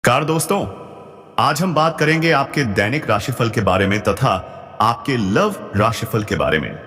Car दोस्तों, आज हम बात करेंगे आपके दैनिक राशिफल के बारे में तथा आपके लव राशिफल के बारे में।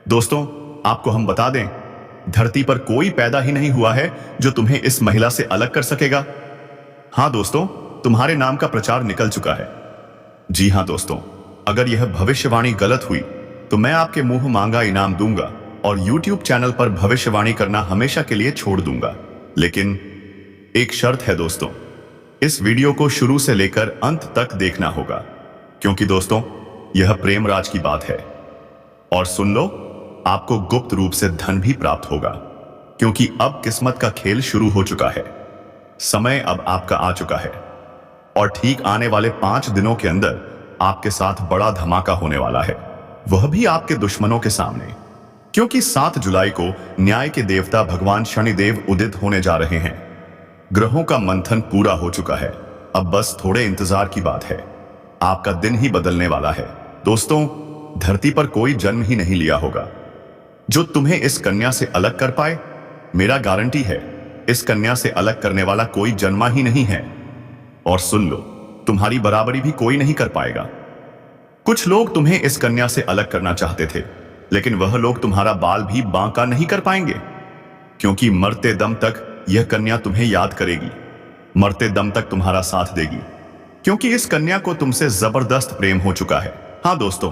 दोस्तों, आपको हम बता दें, धरती पर कोई पैदा ही नहीं हुआ है जो तुम्हें इस महिला से अलग कर सकेगा। हाँ दोस्तों, तुम्हारे नाम का प्रचार निकल चुका है। जी हाँ दोस्तों, अगर यह भविष्यवाणी गलत हुई तो मैं आपके मुंह मांगा इनाम दूंगा और YouTube चैनल पर भविष्यवाणी करना हमेशा के लिए छोड़ दूंगा। लेकिन एक शर्त है दोस्तों, इस वीडियो को शुरू से लेकर अंत तक देखना होगा, क्योंकि दोस्तों यह प्रेमराज की बात है। और सुन लो, आपको गुप्त रूप से धन भी प्राप्त होगा, क्योंकि अब किस्मत का खेल शुरू हो चुका है। समय अब आपका आ चुका है और ठीक आने वाले 5 दिनों के अंदर आपके साथ बड़ा धमाका होने वाला है, वह भी आपके दुश्मनों के सामने। क्योंकि 7 जुलाई को न्याय के देवता भगवान शनिदेव उदित होने जा रहे हैं। ग्रहों का मंथन पूरा हो चुका है, अब बस थोड़े इंतजार की बात है। आपका दिन ही बदलने वाला है। दोस्तों, धरती पर कोई जन्म ही नहीं लिया होगा जो तुम्हें इस कन्या से अलग कर पाए। मेरा गारंटी है, इस कन्या से अलग करने वाला कोई जन्मा ही नहीं है। और सुन लो, तुम्हारी बराबरी भी कोई नहीं कर पाएगा। कुछ लोग तुम्हें इस कन्या से अलग करना चाहते थे, लेकिन वह लोग तुम्हारा बाल भी बांका नहीं कर पाएंगे, क्योंकि मरते दम तक यह कन्या तुम्हें याद करेगी, मरते दम तक तुम्हारा साथ देगी, क्योंकि इस कन्या को तुमसे जबरदस्त प्रेम हो चुका है। हाँ दोस्तों,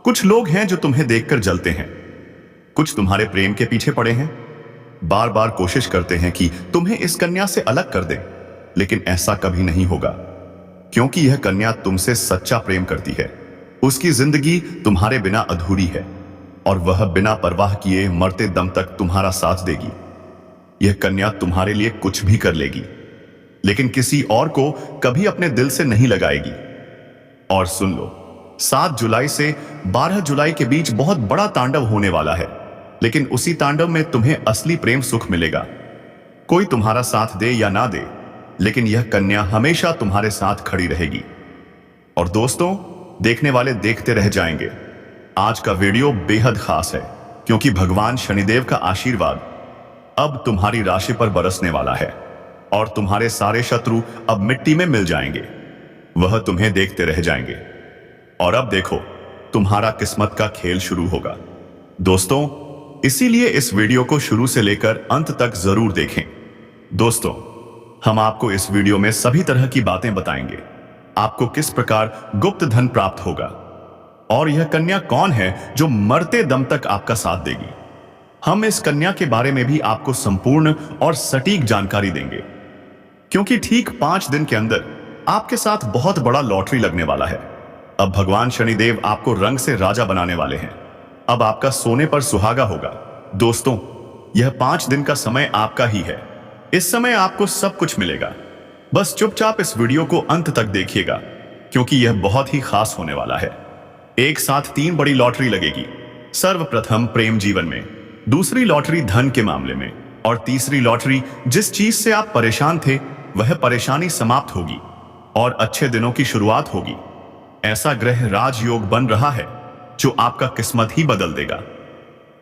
कुछ लोग हैं जो तुम्हें देखकर जलते हैं, कुछ तुम्हारे प्रेम के पीछे पड़े हैं, बार बार कोशिश करते हैं कि तुम्हें इस कन्या से अलग कर दें, लेकिन ऐसा कभी नहीं होगा, क्योंकि यह कन्या तुमसे सच्चा प्रेम करती है। उसकी जिंदगी तुम्हारे बिना अधूरी है और वह बिना परवाह किए मरते दम तक तुम्हारा साथ देगी। यह कन्या तुम्हारे लिए कुछ भी कर लेगी, लेकिन किसी और को कभी अपने दिल से नहीं लगाएगी। और सुन लो, 7 जुलाई से 12 जुलाई के बीच बहुत बड़ा तांडव होने वाला है, लेकिन उसी तांडव में तुम्हें असली प्रेम सुख मिलेगा। कोई तुम्हारा साथ दे या ना दे, लेकिन यह कन्या हमेशा तुम्हारे साथ खड़ी रहेगी। और दोस्तों, देखने वाले देखते रह जाएंगे। आज का वीडियो बेहद खास है, क्योंकि भगवान शनिदेव का आशीर्वाद अब तुम्हारी राशि पर बरसने वाला है और तुम्हारे सारे शत्रु अब मिट्टी में मिल जाएंगे। वह तुम्हें देखते रह जाएंगे। और अब देखो, तुम्हारा किस्मत का खेल शुरू होगा। दोस्तों, इसीलिए इस वीडियो को शुरू से लेकर अंत तक जरूर देखें। दोस्तों, हम आपको इस वीडियो में सभी तरह की बातें बताएंगे। आपको किस प्रकार गुप्त धन प्राप्त होगा और यह कन्या कौन है जो मरते दम तक आपका साथ देगी। हम इस कन्या के बारे में भी आपको संपूर्ण और सटीक जानकारी देंगे, क्योंकि ठीक 5 दिन के अंदर आपके साथ बहुत बड़ा लॉटरी लगने वाला है। अब भगवान शनिदेव आपको रंग से राजा बनाने वाले हैं। अब आपका सोने पर सुहागा होगा। दोस्तों, यह 5 दिन का समय आपका ही है। इस समय आपको सब कुछ मिलेगा। बस चुपचाप इस वीडियो को अंत तक देखिएगा, क्योंकि यह बहुत ही खास होने वाला है। एक साथ 3 बड़ी लॉटरी लगेगी। सर्वप्रथम प्रेम जीवन में, दूसरी लॉटरी धन के मामले में, और तीसरी लॉटरी जिस चीज से आप परेशान थे वह परेशानी समाप्त होगी और अच्छे दिनों की शुरुआत होगी। ऐसा ग्रह राजयोग बन रहा है जो आपका किस्मत ही बदल देगा।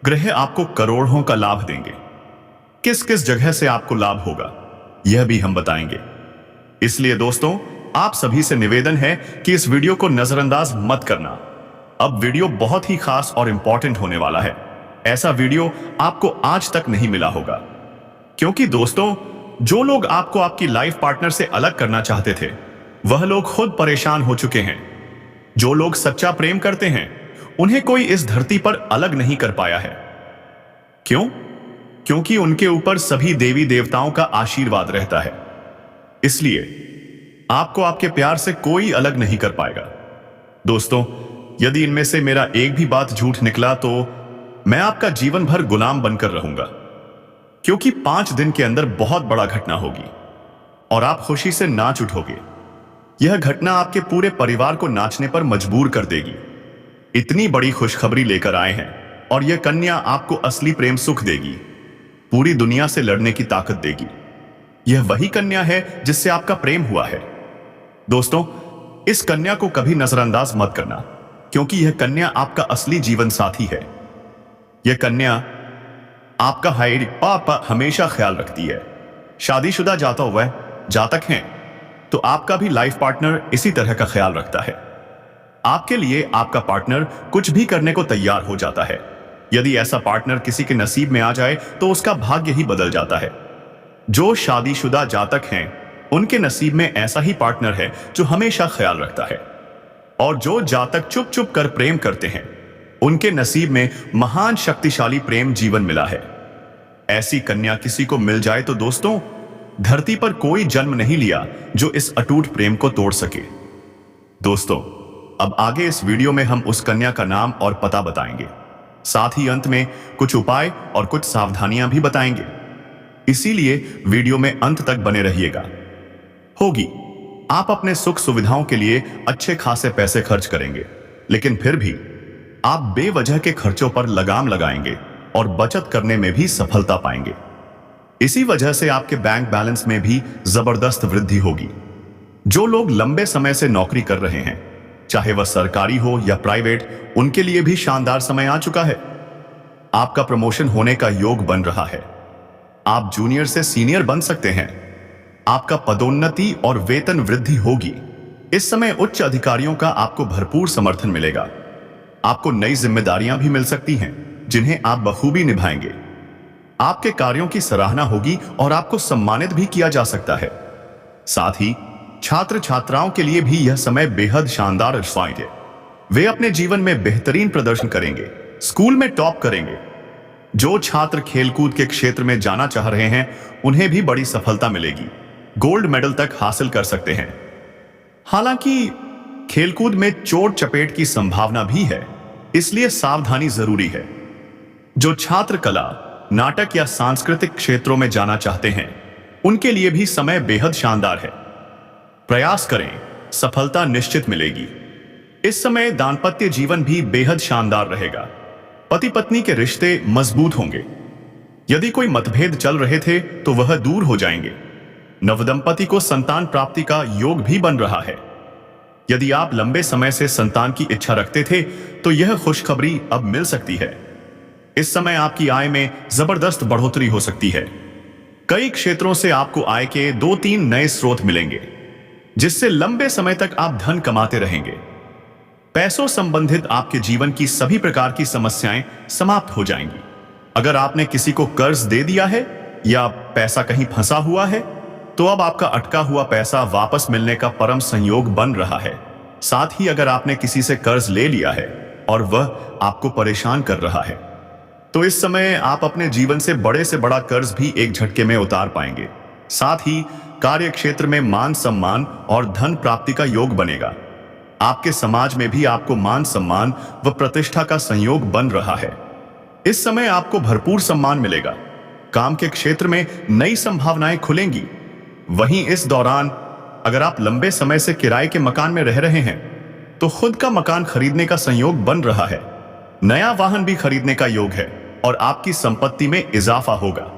ग्रह आपको करोड़ों का लाभ देंगे। किस किस जगह से आपको लाभ होगा यह भी हम बताएंगे। इसलिए दोस्तों, आप सभी से निवेदन है कि इस वीडियो को नजरअंदाज मत करना। अब वीडियो बहुत ही खास और इंपॉर्टेंट होने वाला है। ऐसा वीडियो आपको आज तक नहीं मिला होगा, क्योंकि दोस्तों, जो लोग आपको आपकी लाइफ पार्टनर से अलग करना चाहते थे वह लोग खुद परेशान हो चुके हैं। जो लोग सच्चा प्रेम करते हैं उन्हें कोई इस धरती पर अलग नहीं कर पाया है। क्यों? क्योंकि उनके ऊपर सभी देवी देवताओं का आशीर्वाद रहता है। इसलिए आपको आपके प्यार से कोई अलग नहीं कर पाएगा। दोस्तों, यदि इनमें से मेरा एक भी बात झूठ निकला तो मैं आपका जीवन भर गुलाम बनकर रहूंगा, क्योंकि 5 दिन के अंदर बहुत बड़ा घटना होगी और आप खुशी से नाच उठोगे। यह घटना आपके पूरे परिवार को नाचने पर मजबूर कर देगी। इतनी बड़ी खुशखबरी लेकर आए हैं और यह कन्या आपको असली प्रेम सुख देगी, पूरी दुनिया से लड़ने की ताकत देगी। यह वही कन्या है जिससे आपका प्रेम हुआ है। दोस्तों, इस कन्या को कभी नजरअंदाज मत करना, क्योंकि यह कन्या आपका असली जीवन साथी है। यह कन्या आपका हाइड पापा हमेशा ख्याल रखती है। शादीशुदा जातक हैं तो आपका भी लाइफ पार्टनर इसी तरह का ख्याल रखता है। आपके लिए आपका पार्टनर कुछ भी करने को तैयार हो जाता है। यदि ऐसा पार्टनर किसी के नसीब में आ जाए तो उसका भाग्य ही बदल जाता है। जो शादीशुदा जातक हैं, उनके नसीब में ऐसा ही पार्टनर है जो हमेशा ख्याल रखता है। और जो जातक चुप चुप कर प्रेम करते हैं, उनके नसीब में महान शक्तिशाली प्रेम जीवन मिला है। ऐसी कन्या किसी को मिल जाए तो दोस्तों, धरती पर कोई जन्म नहीं लिया जो इस अटूट प्रेम को तोड़ सके। दोस्तों, अब आगे इस वीडियो में हम उस कन्या का नाम और पता बताएंगे। साथ ही अंत में कुछ उपाय और कुछ सावधानियां भी बताएंगे। इसीलिए वीडियो में अंत तक बने रहिएगा। होगी, आप अपने सुख सुविधाओं के लिए अच्छे खासे पैसे खर्च करेंगे, लेकिन फिर भी आप बेवजह के खर्चों पर लगाम लगाएंगे और बचत करने में भी सफलता पाएंगे। इसी वजह से आपके बैंक बैलेंस में भी जबरदस्त वृद्धि होगी। जो लोग लंबे समय से नौकरी कर रहे हैं, चाहे वह सरकारी हो या प्राइवेट, उनके लिए भी शानदार समय आ चुका है। आपका प्रमोशन होने का योग बन रहा है। आप जूनियर से सीनियर बन सकते हैं। आपका पदोन्नति और वेतन वृद्धि होगी। इस समय उच्च अधिकारियों का आपको भरपूर समर्थन मिलेगा। आपको नई जिम्मेदारियां भी मिल सकती हैं, जिन्हें आप बखूबी निभाएंगे। आपके कार्यों की सराहना होगी और आपको सम्मानित भी किया जा सकता है। साथ ही छात्र छात्राओं के लिए भी यह समय बेहद शानदार और है। वे अपने जीवन में बेहतरीन प्रदर्शन करेंगे, स्कूल में टॉप करेंगे। जो छात्र खेलकूद के क्षेत्र में जाना चाह रहे हैं, उन्हें भी बड़ी सफलता मिलेगी। गोल्ड मेडल तक हासिल कर सकते हैं। हालांकि खेलकूद में चोट चपेट की संभावना भी है, इसलिए सावधानी जरूरी है। जो छात्र कला, नाटक या सांस्कृतिक क्षेत्रों में जाना चाहते हैं, उनके लिए भी समय बेहद शानदार है। प्रयास करें, सफलता निश्चित मिलेगी। इस समय दांपत्य जीवन भी बेहद शानदार रहेगा। पति पत्नी के रिश्ते मजबूत होंगे। यदि कोई मतभेद चल रहे थे तो वह दूर हो जाएंगे। नवदंपति को संतान प्राप्ति का योग भी बन रहा है। यदि आप लंबे समय से संतान की इच्छा रखते थे तो यह खुशखबरी अब मिल सकती है। इस समय आपकी आय में जबरदस्त बढ़ोतरी हो सकती है। कई क्षेत्रों से आपको आय के 2-3 नए स्रोत मिलेंगे, जिससे लंबे समय तक आप धन कमाते रहेंगे। पैसों संबंधित आपके जीवन की सभी प्रकार की समस्याएं समाप्त हो जाएंगी। अगर आपने किसी को कर्ज दे दिया है या पैसा कहीं फंसा हुआ है, तो अब आपका अटका हुआ पैसा वापस मिलने का परम संयोग बन रहा है। साथ ही अगर आपने किसी से कर्ज ले लिया है और वह आपको परेशान कर रहा है, तो इस समय आप अपने जीवन से बड़ा कर्ज भी एक झटके में उतार पाएंगे। साथ ही कार्य क्षेत्र में मान सम्मान और धन प्राप्ति का योग बनेगा। आपके समाज में भी आपको मान सम्मान व प्रतिष्ठा का संयोग बन रहा है। इस समय आपको भरपूर सम्मान मिलेगा। काम के क्षेत्र में नई संभावनाएं खुलेंगी। वहीं इस दौरान अगर आप लंबे समय से किराए के मकान में रह रहे हैं, तो खुद का मकान खरीदने का संयोग बन रहा है। नया वाहन भी खरीदने का योग है और आपकी संपत्ति में इजाफा होगा।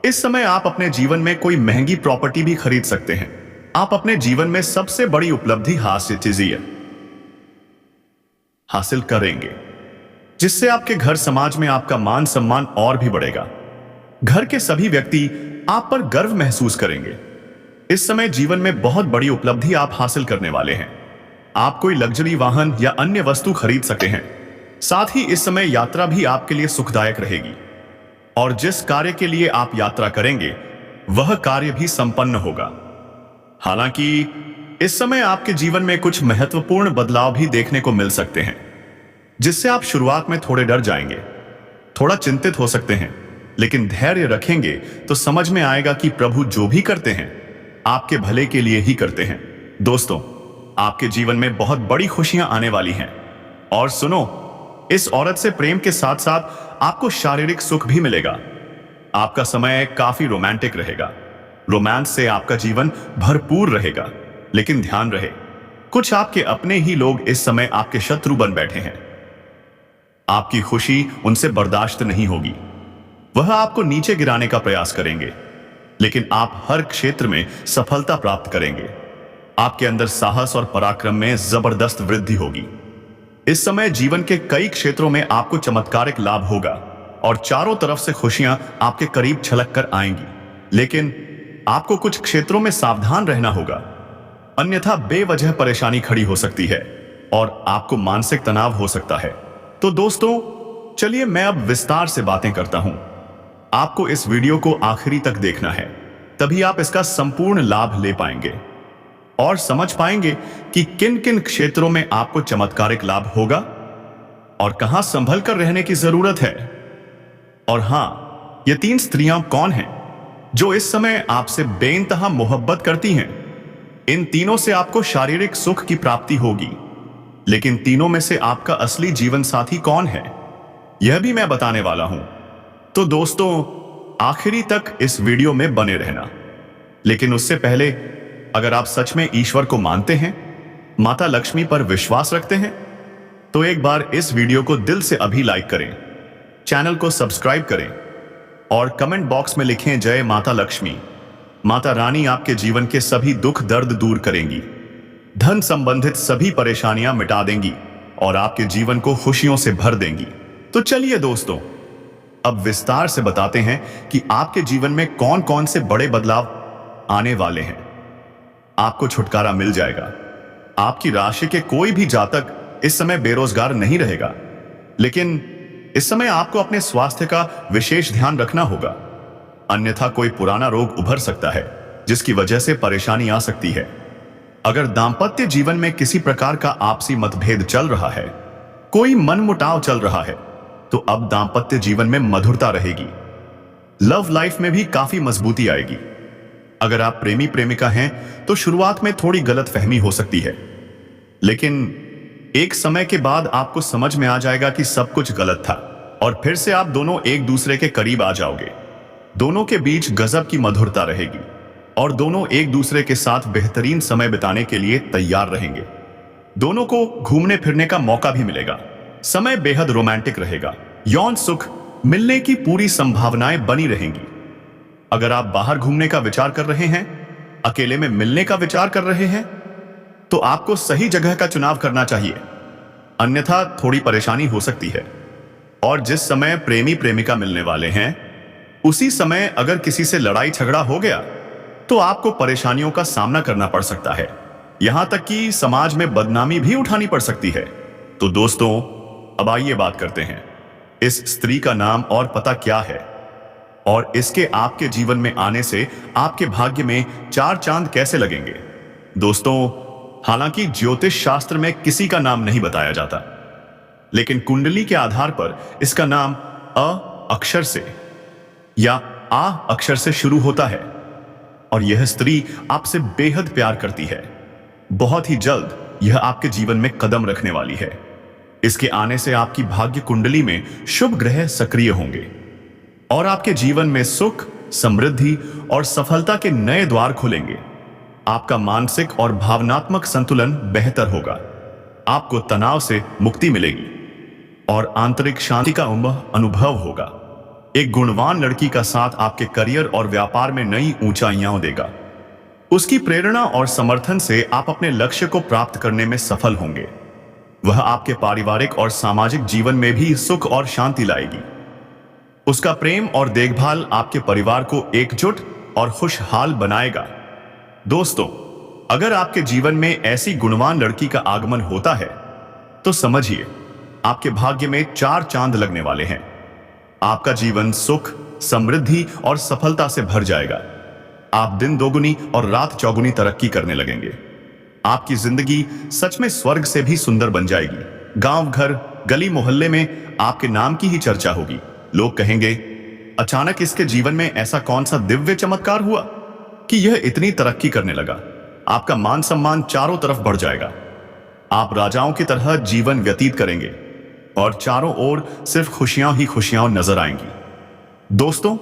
इस समय आप अपने जीवन में कोई महंगी प्रॉपर्टी भी खरीद सकते हैं। आप अपने जीवन में सबसे बड़ी उपलब्धि हासिल करेंगे, जिससे आपके घर समाज में आपका मान सम्मान और भी बढ़ेगा। घर के सभी व्यक्ति आप पर गर्व महसूस करेंगे। इस समय जीवन में बहुत बड़ी उपलब्धि आप हासिल करने वाले हैं। आप कोई लग्जरी वाहन या अन्य वस्तु खरीद सकते हैं। साथ ही इस समय यात्रा भी आपके लिए सुखदायक रहेगी और जिस कार्य के लिए आप यात्रा करेंगे, वह कार्य भी संपन्न होगा। हालांकि इस समय आपके जीवन में कुछ महत्वपूर्ण बदलाव भी देखने को मिल सकते हैं, जिससे आप शुरुआत में थोड़े डर जाएंगे, थोड़ा चिंतित हो सकते हैं, लेकिन धैर्य रखेंगे तो समझ में आएगा कि प्रभु जो भी करते हैं आपके भले के लिए ही करते हैं। दोस्तों, आपके जीवन में बहुत बड़ी खुशियां आने वाली हैं। और सुनो, इस औरत से प्रेम के साथ साथ आपको शारीरिक सुख भी मिलेगा। आपका समय काफी रोमांटिक रहेगा। रोमांस से आपका जीवन भरपूर रहेगा। लेकिन ध्यान रहे, कुछ आपके अपने ही लोग इस समय आपके शत्रु बन बैठे हैं। आपकी खुशी उनसे बर्दाश्त नहीं होगी। वह आपको नीचे गिराने का प्रयास करेंगे, लेकिन आप हर क्षेत्र में सफलता प्राप्त करेंगे। आपके अंदर साहस और पराक्रम में जबरदस्त वृद्धि होगी। इस समय जीवन के कई क्षेत्रों में आपको चमत्कारिक लाभ होगा और चारों तरफ से खुशियां आपके करीब छलक कर आएंगी। लेकिन आपको कुछ क्षेत्रों में सावधान रहना होगा। अन्यथा बेवजह परेशानी खड़ी हो सकती है और आपको मानसिक तनाव हो सकता है। तो दोस्तों, चलिए मैं अब विस्तार से बातें करता हूं। आपको इस वीडियो को आखिरी तक देखना है, तभी आप इसका संपूर्ण लाभ ले पाएंगे और समझ पाएंगे कि किन किन क्षेत्रों में आपको चमत्कारिक लाभ होगा और कहां संभल कर रहने की जरूरत है। और हां, ये 3 स्त्रियां कौन हैं जो इस समय आपसे बेइंतहा मोहब्बत करती हैं। इन तीनों से आपको शारीरिक सुख की प्राप्ति होगी, लेकिन तीनों में से आपका असली जीवन साथी कौन है, यह भी मैं बताने वाला हूं। तो दोस्तों, आखिरी तक इस वीडियो में बने रहना। लेकिन उससे पहले, अगर आप सच में ईश्वर को मानते हैं, माता लक्ष्मी पर विश्वास रखते हैं, तो एक बार इस वीडियो को दिल से अभी लाइक करें, चैनल को सब्सक्राइब करें और कमेंट बॉक्स में लिखें जय माता लक्ष्मी। माता रानी आपके जीवन के सभी दुख दर्द दूर करेंगी, धन संबंधित सभी परेशानियां मिटा देंगी और आपके जीवन को खुशियों से भर देंगी। तो चलिए दोस्तों, अब विस्तार से बताते हैं कि आपके जीवन में कौन कौन से बड़े बदलाव आने वाले हैं। आपको छुटकारा मिल जाएगा। आपकी राशि के कोई भी जातक इस समय बेरोजगार नहीं रहेगा, लेकिन इस समय आपको अपने स्वास्थ्य का विशेष ध्यान रखना होगा, अन्यथा कोई पुराना रोग उभर सकता है जिसकी वजह से परेशानी आ सकती है। अगर दांपत्य जीवन में किसी प्रकार का आपसी मतभेद चल रहा है, कोई मनमुटाव चल रहा है, तो अब दांपत्य जीवन में मधुरता रहेगी। लव लाइफ में भी काफी मजबूती आएगी। अगर आप प्रेमी प्रेमिका हैं तो शुरुआत में थोड़ी गलतफहमी हो सकती है, लेकिन एक समय के बाद आपको समझ में आ जाएगा कि सब कुछ गलत था और फिर से आप दोनों एक दूसरे के करीब आ जाओगे। दोनों के बीच गजब की मधुरता रहेगी और दोनों एक दूसरे के साथ बेहतरीन समय बिताने के लिए तैयार रहेंगे। दोनों को घूमने फिरने का मौका भी मिलेगा। समय बेहद रोमांटिक रहेगा। यौन सुख मिलने की पूरी संभावनाएं बनी रहेंगी। अगर आप बाहर घूमने का विचार कर रहे हैं, अकेले में मिलने का विचार कर रहे हैं, तो आपको सही जगह का चुनाव करना चाहिए, अन्यथा थोड़ी परेशानी हो सकती है। और जिस समय प्रेमी प्रेमिका मिलने वाले हैं, उसी समय अगर किसी से लड़ाई झगड़ा हो गया तो आपको परेशानियों का सामना करना पड़ सकता है, यहां तक कि समाज में बदनामी भी उठानी पड़ सकती है। तो दोस्तों, अब आइए बात करते हैं, इस स्त्री का नाम और पता क्या है और इसके आपके जीवन में आने से आपके भाग्य में 4 चांद कैसे लगेंगे। दोस्तों, हालांकि ज्योतिष शास्त्र में किसी का नाम नहीं बताया जाता, लेकिन कुंडली के आधार पर इसका नाम अ अक्षर से या आ अक्षर से शुरू होता है और यह स्त्री आपसे बेहद प्यार करती है। बहुत ही जल्द यह आपके जीवन में कदम रखने वाली है। इसके आने से आपकी भाग्य कुंडली में शुभ ग्रह सक्रिय होंगे और आपके जीवन में सुख, समृद्धि और सफलता के नए द्वार खुलेंगे। आपका मानसिक और भावनात्मक संतुलन बेहतर होगा। आपको तनाव से मुक्ति मिलेगी और आंतरिक शांति का अनुभव होगा। एक गुणवान लड़की का साथ आपके करियर और व्यापार में नई ऊंचाइयां देगा। उसकी प्रेरणा और समर्थन से आप अपने लक्ष्य को प्राप्त करने में सफल होंगे। वह आपके पारिवारिक और सामाजिक जीवन में भी सुख और शांति लाएगी। उसका प्रेम और देखभाल आपके परिवार को एकजुट और खुशहाल बनाएगा। दोस्तों, अगर आपके जीवन में ऐसी गुणवान लड़की का आगमन होता है, तो समझिए आपके भाग्य में 4 चांद लगने वाले हैं। आपका जीवन सुख, समृद्धि और सफलता से भर जाएगा। आप दिन दोगुनी और रात चौगुनी तरक्की करने लगेंगे। आपकी जिंदगी सच में स्वर्ग से भी सुंदर बन जाएगी। गांव, घर, गली मोहल्ले में आपके नाम की ही चर्चा होगी। लोग कहेंगे, अचानक इसके जीवन में ऐसा कौन सा दिव्य चमत्कार हुआ कि यह इतनी तरक्की करने लगा। आपका मान सम्मान चारों तरफ बढ़ जाएगा। आप राजाओं की तरह जीवन व्यतीत करेंगे और चारों ओर सिर्फ खुशियां ही खुशियां नजर आएंगी। दोस्तों,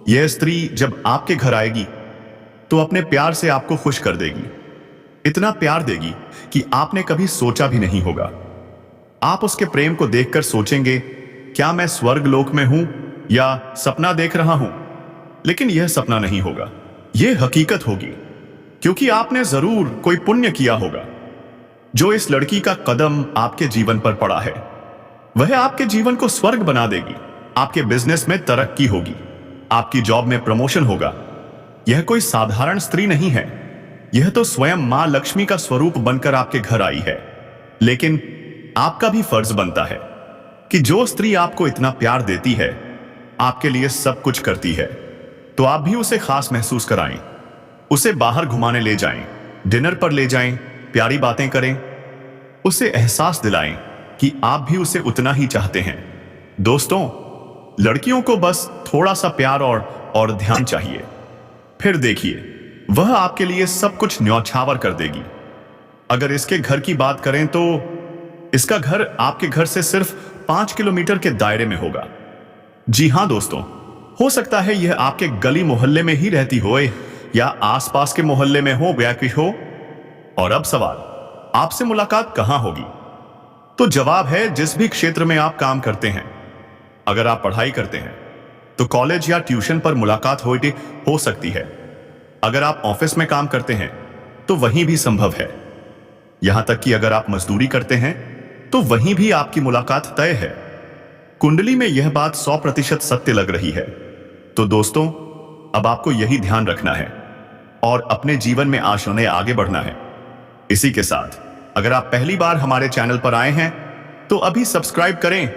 यह स्त्री जब आपके घर आएगी तो अपने प्यार से आपको खुश कर देगी। इतना प्यार देगी कि आपने कभी सोचा भी नहीं होगा। आप उसके प्रेम को देखकर सोचेंगे, क्या मैं स्वर्ग लोक में हूं या सपना देख रहा हूं। लेकिन यह सपना नहीं होगा, यह हकीकत होगी, क्योंकि आपने जरूर कोई पुण्य किया होगा जो इस लड़की का कदम आपके जीवन पर पड़ा है। वह आपके जीवन को स्वर्ग बना देगी। आपके बिजनेस में तरक्की होगी, आपकी जॉब में प्रमोशन होगा। यह कोई साधारण स्त्री नहीं है, यह तो स्वयं मां लक्ष्मी का स्वरूप बनकर आपके घर आई है। लेकिन आपका भी फर्ज बनता है कि जो स्त्री आपको इतना प्यार देती है, आपके लिए सब कुछ करती है, तो आप भी उसे खास महसूस कराएं। उसे बाहर घुमाने ले जाएं, डिनर पर ले जाएं, प्यारी बातें करें, उसे एहसास दिलाएं कि आप भी उसे उतना ही चाहते हैं। दोस्तों, लड़कियों को बस थोड़ा सा प्यार और ध्यान चाहिए, फिर देखिए वह आपके लिए सब कुछ न्यौछावर कर देगी। अगर इसके घर की बात करें तो इसका घर आपके घर से सिर्फ 5 किलोमीटर के दायरे में होगा। जी हां दोस्तों, हो सकता है यह आपके गली मोहल्ले में ही रहती हो या आसपास के मोहल्ले में हो या कुछ हो। और अब सवाल, आपसे मुलाकात कहां होगी? तो जवाब है जिस भी क्षेत्र में आप काम करते हैं। अगर आप पढ़ाई करते हैं तो कॉलेज या ट्यूशन पर मुलाकात हो सकती है। अगर आप ऑफिस में काम करते हैं तो वहीं भी संभव है। यहां तक कि अगर आप मजदूरी करते हैं तो वहीं भी आपकी मुलाकात तय है। कुंडली में यह बात 100% सत्य लग रही है। तो दोस्तों, अब आपको यही ध्यान रखना है और अपने जीवन में आगे बढ़ना है। इसी के साथ अगर आप पहली बार हमारे चैनल पर आए हैं तो अभी सब्सक्राइब करें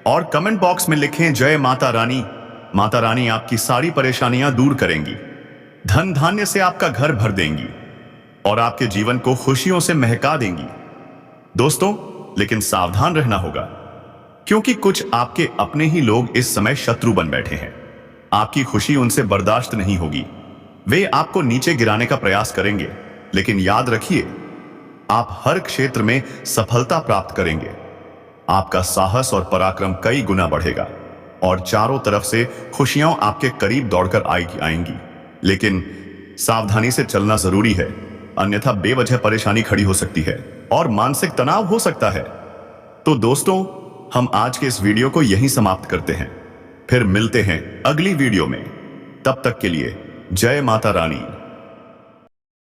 और कमेंट बॉक्स में लिखें जय माता रानी। माता रानी आपकी सारी परेशानियां दूर करेंगी, धन धान्य से आपका घर भर देंगी और आपके जीवन को खुशियों से महका देंगी। दोस्तों, लेकिन सावधान रहना होगा, क्योंकि कुछ आपके अपने ही लोग इस समय शत्रु बन बैठे हैं। आपकी खुशी उनसे बर्दाश्त नहीं होगी। वे आपको नीचे गिराने का प्रयास करेंगे, लेकिन याद रखिए, आप हर क्षेत्र में सफलता प्राप्त करेंगे। आपका साहस और पराक्रम कई गुना बढ़ेगा और चारों तरफ से खुशियां आपके करीब दौड़कर आएंगी। लेकिन सावधानी से चलना जरूरी है, अन्यथा बेवजह परेशानी खड़ी हो सकती है और मानसिक तनाव हो सकता है। तो दोस्तों, हम आज के इस वीडियो को यहीं समाप्त करते हैं। फिर मिलते हैं अगली वीडियो में। तब तक के लिए जय माता रानी।